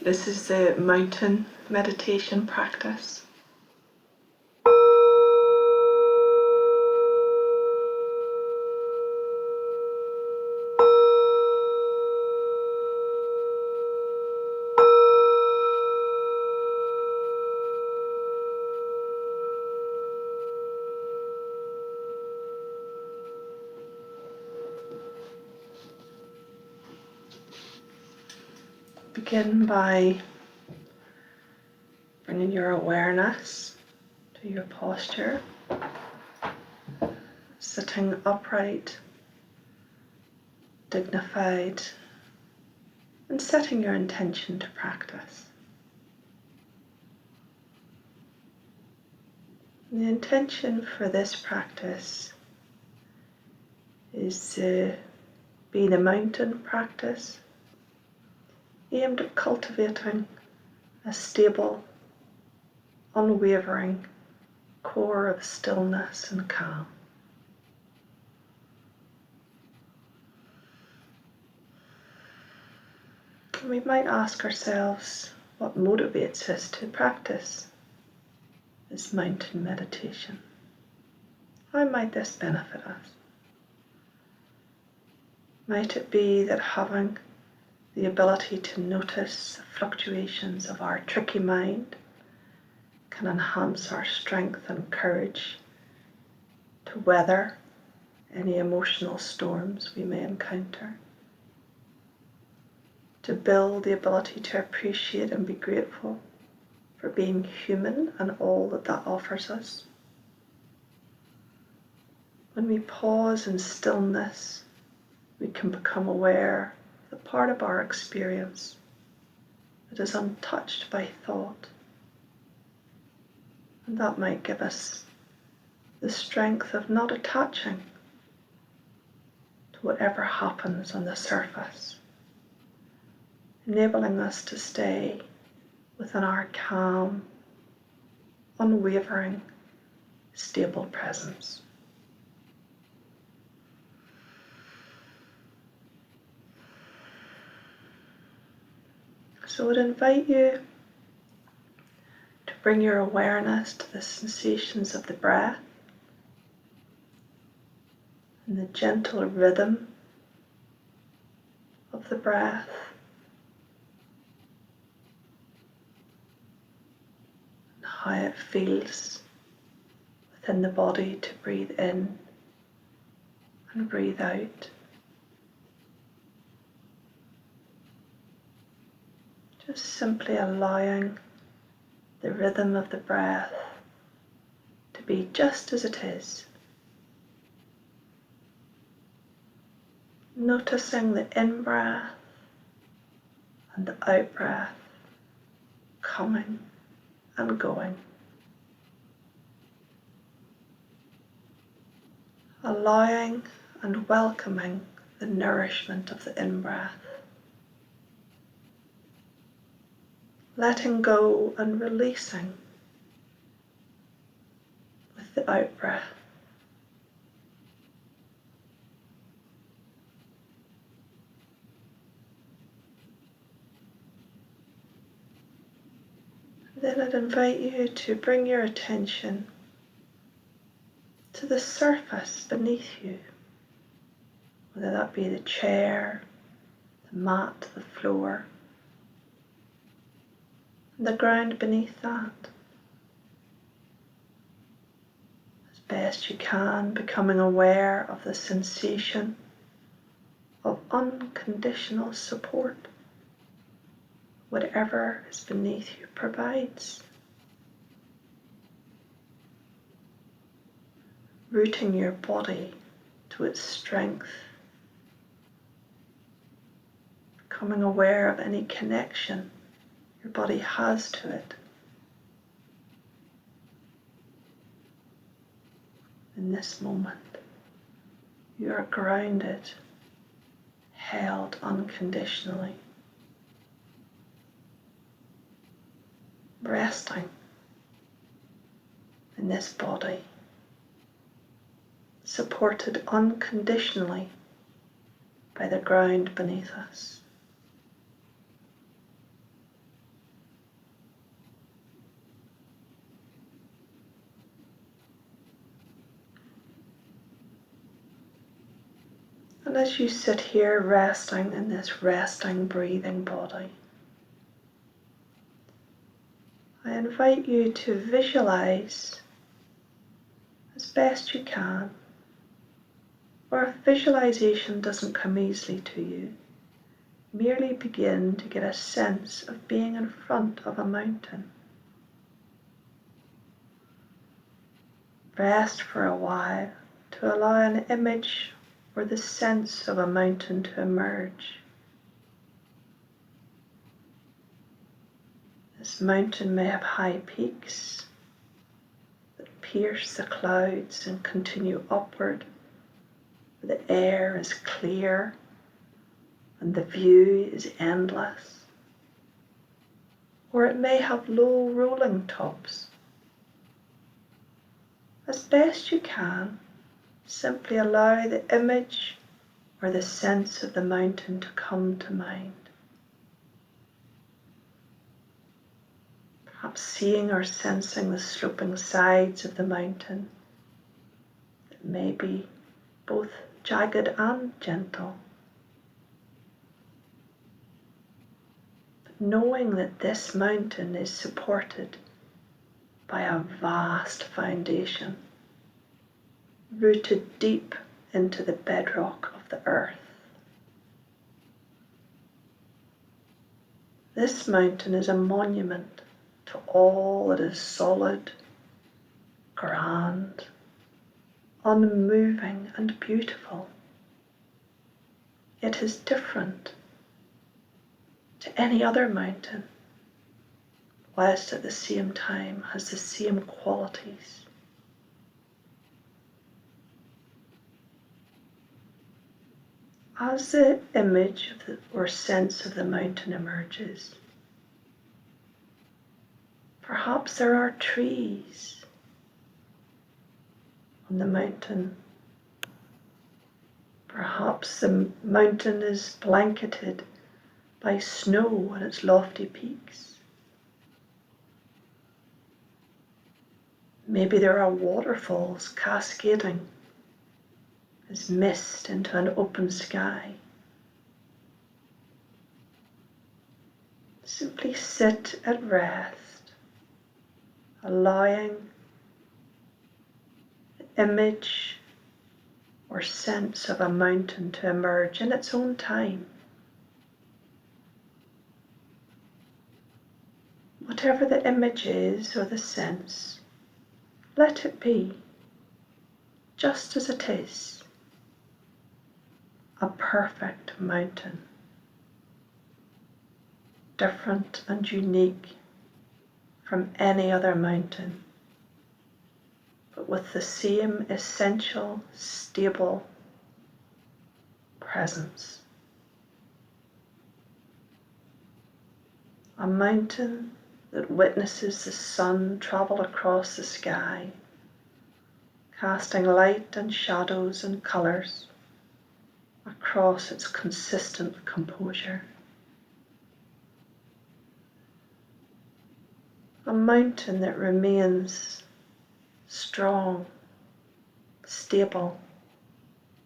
This is the mountain meditation practice. Begin by bringing your awareness to your posture, sitting upright, dignified, and setting your intention to practice. And the intention for this practice is to be the mountain practice, aimed at cultivating a stable, unwavering core of stillness and calm. And we might ask ourselves what motivates us to practice this mountain meditation. How might this benefit us? Might it be that having the ability to notice the fluctuations of our tricky mind can enhance our strength and courage to weather any emotional storms we may encounter, to build the ability to appreciate and be grateful for being human and all that that offers us. When we pause in stillness, we can become aware of the part of our experience that is untouched by thought. And that might give us the strength of not attaching to whatever happens on the surface, enabling us to stay within our calm, unwavering, stable presence. So I would invite you to bring your awareness to the sensations of the breath and the gentle rhythm of the breath, and how it feels within the body to breathe in and breathe out. Just simply allowing the rhythm of the breath to be just as it is. Noticing the in-breath and the out-breath coming and going. Allowing and welcoming the nourishment of the in-breath. Letting go and releasing with the out-breath. Then I'd invite you to bring your attention to the surface beneath you, whether that be the chair, the mat, the floor, and the ground beneath that. As best you can, becoming aware of the sensation of unconditional support. Whatever is beneath you provides. Rooting your body to its strength. Becoming aware of any connection your body has to it. In this moment, you are grounded, held unconditionally. Resting in this body, supported unconditionally by the ground beneath us. And as you sit here resting in this resting, breathing body, I invite you to visualize as best you can, or if visualization doesn't come easily to you, merely begin to get a sense of being in front of a mountain. Rest for a while to allow an image or the sense of a mountain to emerge. This mountain may have high peaks that pierce the clouds and continue upward, where the air is clear and the view is endless. Or it may have low rolling tops. As best you can, simply allow the image or the sense of the mountain to come to mind. Perhaps seeing or sensing the sloping sides of the mountain that may be both jagged and gentle. But knowing that this mountain is supported by a vast foundation, rooted deep into the bedrock of the earth. This mountain is a monument to all that is solid, grand, unmoving and beautiful. It is different to any other mountain, whilst at the same time has the same qualities. As the image of or sense of the mountain emerges, perhaps there are trees on the mountain. Perhaps the mountain is blanketed by snow on its lofty peaks. Maybe there are waterfalls cascading as mist into an open sky. Simply sit at rest, allowing the image or sense of a mountain to emerge in its own time. Whatever the image is or the sense, let it be, just as it is, a perfect mountain, different and unique from any other mountain, but with the same essential, stable presence. A mountain that witnesses the sun travel across the sky, casting light and shadows and colours across its consistent composure. A mountain that remains strong, stable,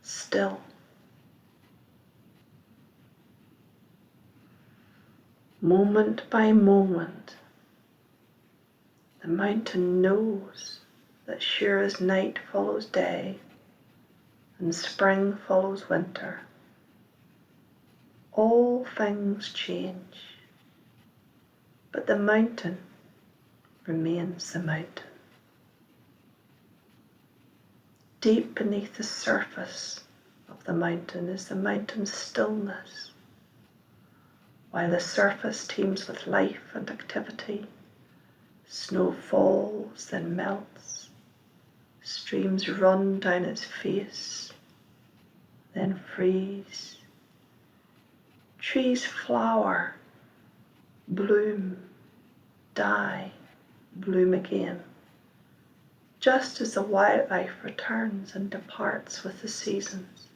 still. Moment by moment, the mountain knows that sure as night follows day and spring follows winter, all things change, but the mountain remains the mountain. Deep beneath the surface of the mountain is the mountain's stillness, while the surface teems with life and activity. Snow falls, then melts, streams run down its face, then freeze. Trees flower, bloom, die, bloom again, just as the wildlife returns and departs with the seasons.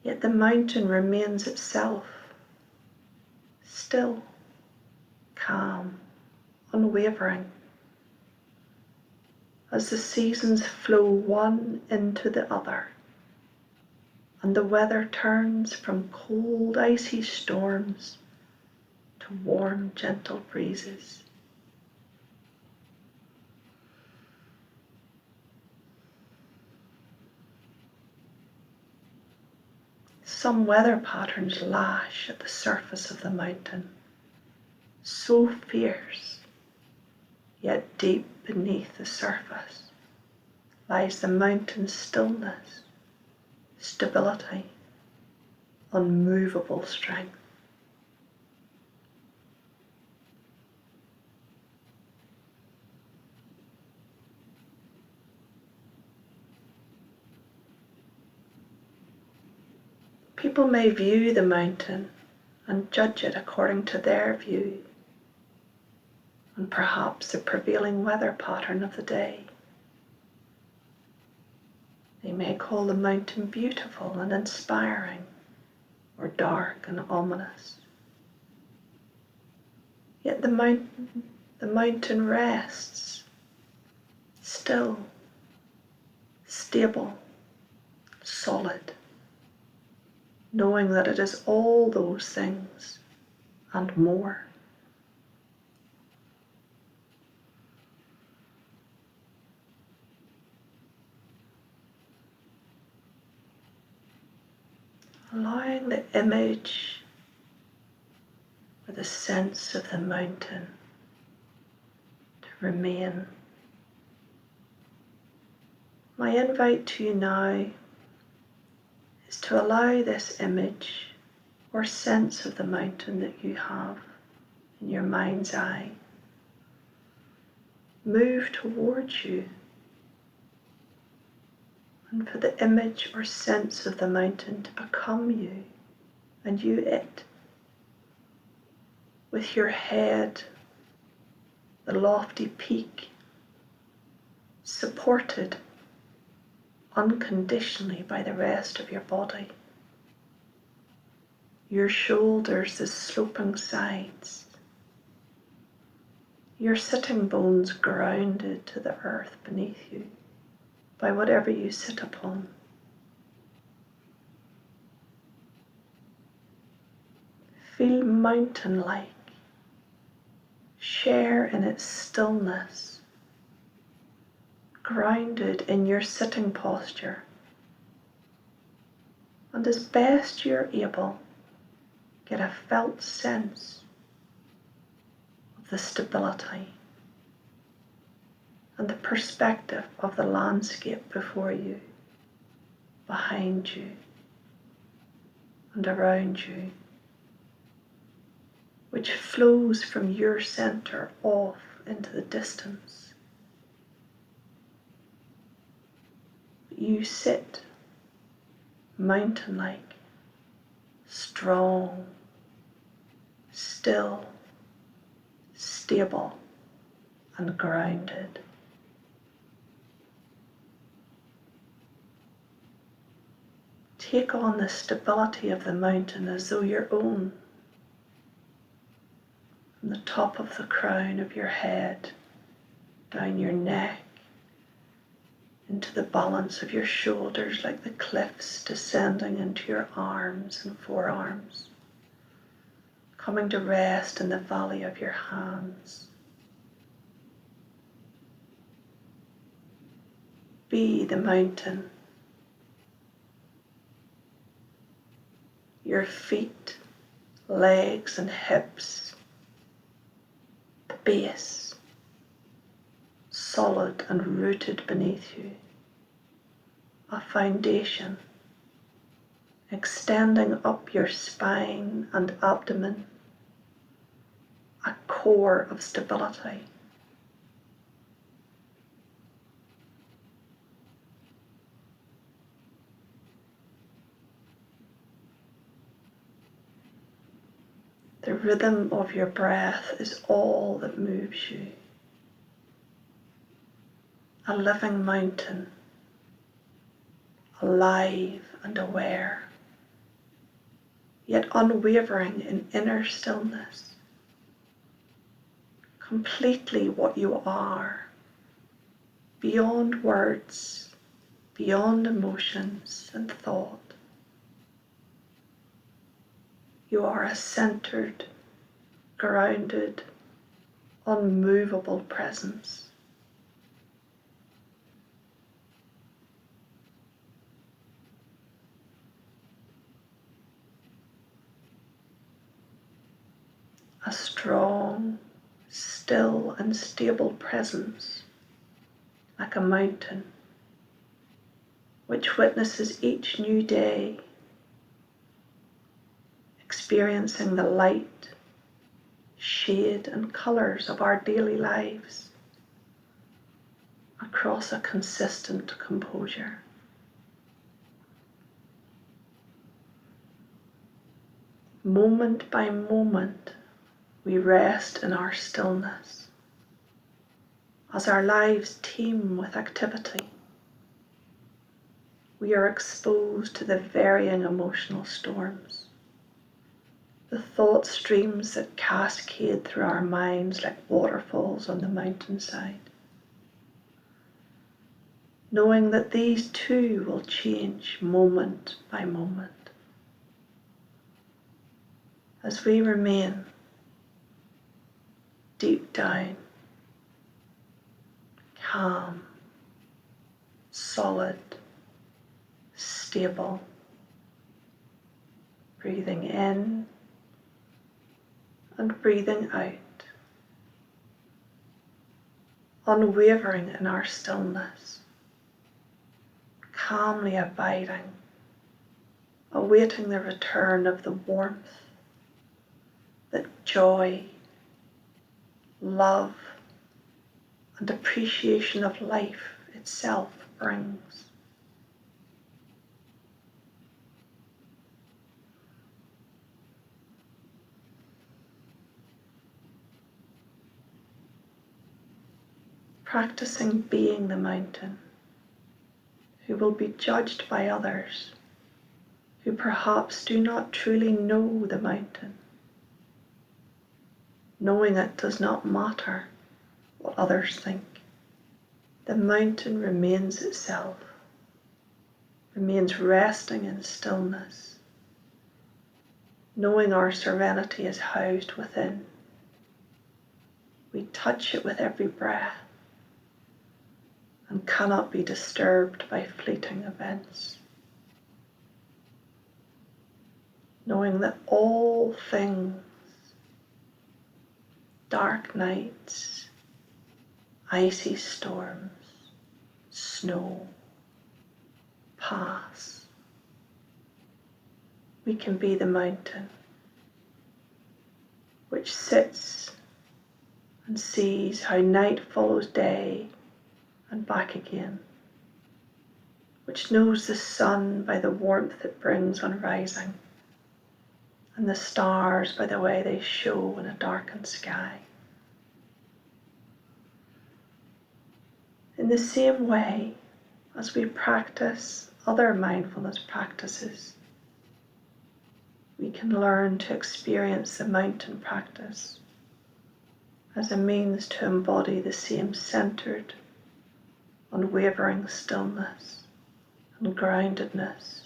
Yet the mountain remains itself, still, calm, unwavering, as the seasons flow one into the other, and the weather turns from cold, icy storms to warm, gentle breezes. Some weather patterns lash at the surface of the mountain, so fierce, yet deep beneath the surface lies the mountain's stillness, stability, unmovable strength. People may view the mountain and judge it according to their view, and perhaps the prevailing weather pattern of the day. They may call the mountain beautiful and inspiring, or dark and ominous. Yet the mountain rests, still, stable, solid, knowing that it is all those things and more. Allowing the image or the sense of the mountain to remain. My invite to you now is to allow this image or sense of the mountain that you have in your mind's eye move towards you, and for the image or sense of the mountain to become you and you it, with your head, the lofty peak, supported unconditionally by the rest of your body, your shoulders, the sloping sides, your sitting bones grounded to the earth beneath you by whatever you sit upon. Feel mountain-like, share in its stillness, grounded in your sitting posture, and as best you're able, get a felt sense of the stability and the perspective of the landscape before you, behind you, and around you, which flows from your center off into the distance. You sit mountain-like, strong, still, stable, and grounded. Take on the stability of the mountain as though your own, from the top of the crown of your head, down your neck, into the balance of your shoulders like the cliffs descending into your arms and forearms, coming to rest in the valley of your hands. Be the mountain. Your feet, legs and hips, the base, solid and rooted beneath you, a foundation extending up your spine and abdomen, a core of stability. The rhythm of your breath is all that moves you. A living mountain, alive and aware, yet unwavering in inner stillness, completely what you are, beyond words, beyond emotions and thought. You are a centered, grounded, unmovable presence. A strong, still and stable presence, like a mountain, which witnesses each new day, experiencing the light, shade and colours of our daily lives across a consistent composure. Moment by moment, we rest in our stillness as our lives teem with activity. We are exposed to the varying emotional storms, the thought streams that cascade through our minds like waterfalls on the mountainside, knowing that these too will change moment by moment as we remain deep down, calm, solid, stable, breathing in and breathing out, unwavering in our stillness, calmly abiding, awaiting the return of the warmth that joy, love, and appreciation of life itself brings. Practicing being the mountain, who will be judged by others, who perhaps do not truly know the mountain, knowing it does not matter what others think. The mountain remains itself, remains resting in stillness, knowing our serenity is housed within. We touch it with every breath and cannot be disturbed by fleeting events, knowing that all things, dark nights, icy storms, snow, pass. We can be the mountain which sits and sees how night follows day and back again, which knows the sun by the warmth it brings on rising, and the stars by the way they show in a darkened sky. In the same way as we practice other mindfulness practices, we can learn to experience the mountain practice as a means to embody the same centered, unwavering stillness and groundedness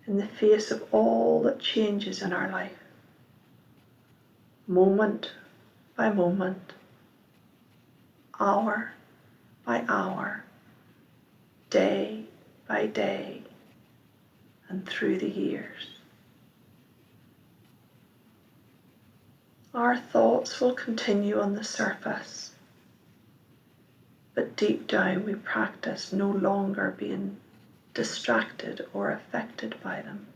in the face of all that changes in our life, moment by moment, hour by hour, day by day, and through the years. Our thoughts will continue on the surface, but deep down we practice no longer being distracted or affected by them.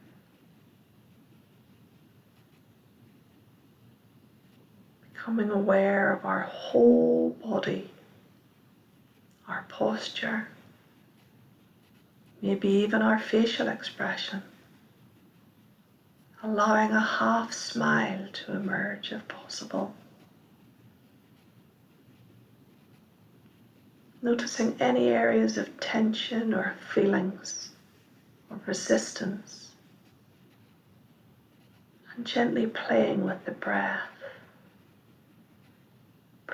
Becoming aware of our whole body, our posture, maybe even our facial expression, allowing a half smile to emerge if possible. Noticing any areas of tension or feelings or resistance, and gently playing with the breath,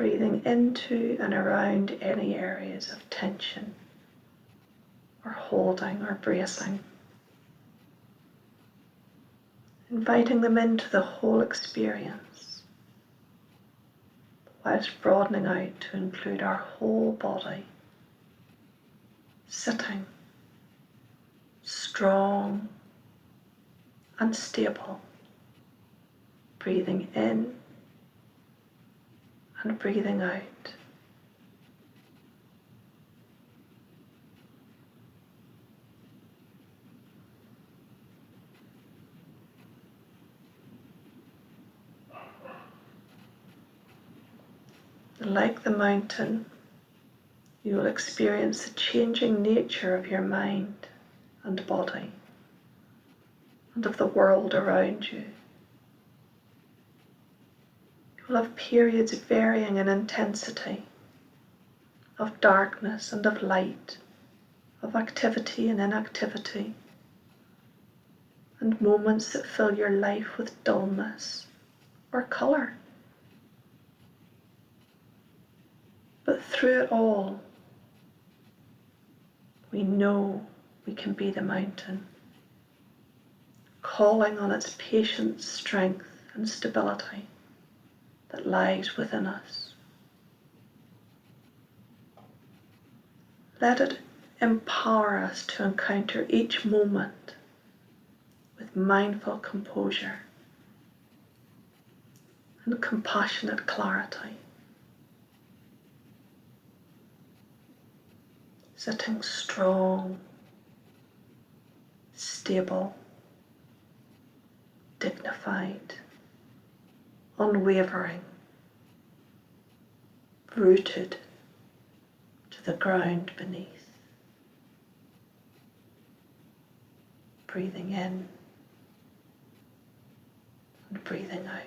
breathing into and around any areas of tension or holding or bracing, inviting them into the whole experience, whilst broadening out to include our whole body, sitting strong and stable, breathing in and breathing out. Like the mountain, you will experience the changing nature of your mind and body and of the world around you. You will have periods varying in intensity, of darkness and of light, of activity and inactivity, and moments that fill your life with dullness or colour. But through it all, we know we can be the mountain, calling on its patience, strength and stability that lies within us. Let it empower us to encounter each moment with mindful composure and compassionate clarity, sitting strong, stable, dignified, unwavering, rooted to the ground beneath. Breathing in and breathing out.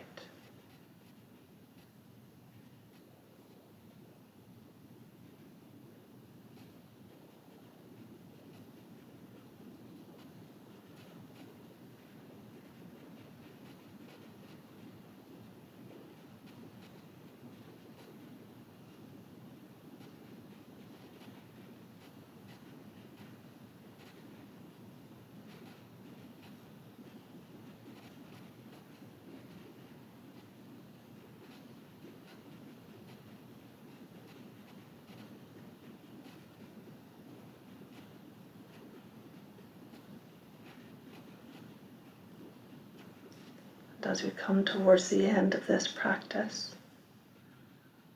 And as we come towards the end of this practice,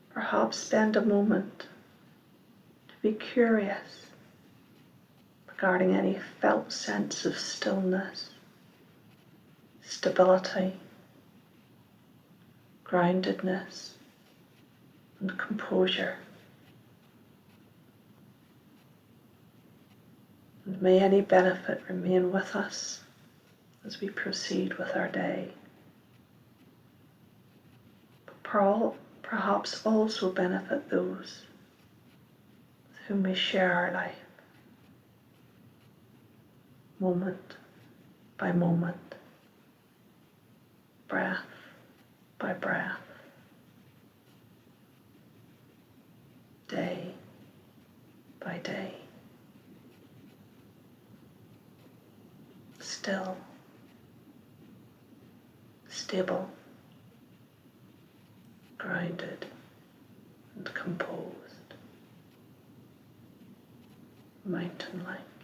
perhaps spend a moment to be curious regarding any felt sense of stillness, stability, groundedness, and composure. And may any benefit remain with us as we proceed with our day. But perhaps also benefit those with whom we share our life, moment by moment, breath by breath, day by day. Still, stable, grounded and composed, mountain-like.